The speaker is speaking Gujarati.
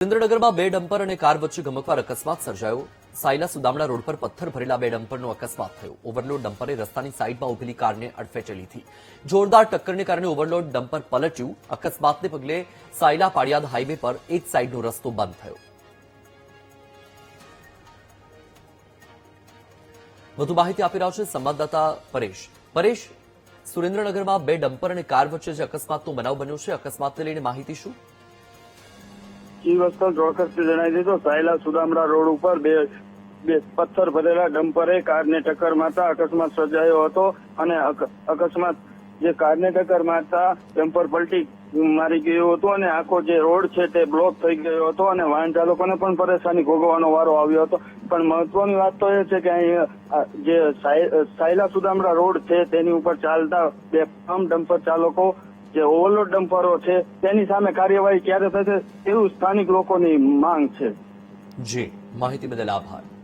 સુરેન્દ્રનગરમાં બે ડમ્પર અને કાર વચ્ચે ગમકવાર અકસ્માત સર્જાયો। સાયલા સુદામડા રોડ પર પથ્થર ભરેલા બે ડમ્પરનો અકસ્માત થયો। ઓવરલોડ ડમ્પરે રસ્તાની સાઈડમાં ઉભેલી કારને અડફેટે લીધી। જોરદાર ટક્કરને કારણે ઓવરલોડ ડમ્પર પલટ્યું। અકસ્માતને પગલે સાયલા પાળિયાદ હાઈવે પર એક સાઈડનો રસ્તો બંધ થયો। વધુ માહિતી આપી રહ્યા છે સંવાદદાતા પરેશ। પરેશ, સુરેન્દ્રનગરમાં બે ડમ્પર અને કાર વચ્ચે જે અકસ્માતનો બનાવ બન્યો છે, અકસ્માતને લઈને માહિતી શું? વસ્તુ ચોક્કસથી જણાવી દીધો। સાયલા સુદામડા રોડ ઉપર બે પથ્થર ભરેલા ડમ્પરે કારને ટક્કર મારતા અકસ્માત સર્જાયો હતો અને અકસ્માત જે કારને ટક્કર મારતા ડમ્પર પલટી મારી ગયું હતું અને આખો જે રોડ છે તે બ્લોક થઈ ગયો હતો અને વાહન ચાલકોને પણ પરેશાની ભોગવવાનો વારો આવ્યો હતો। પણ મહત્વની વાત તો એ છે કે અહીં જે સાયલા સુદામડા રોડ છે તેની ઉપર ચાલતા બે ડમ્પર ચાલકો જે ઓવરલોડ ડમ્પરો છે તેની સામે કાર્યવાહી ક્યારે થશે તેવું સ્થાનિક લોકોની માંગ છે। જી, માહિતી બદલ આભાર।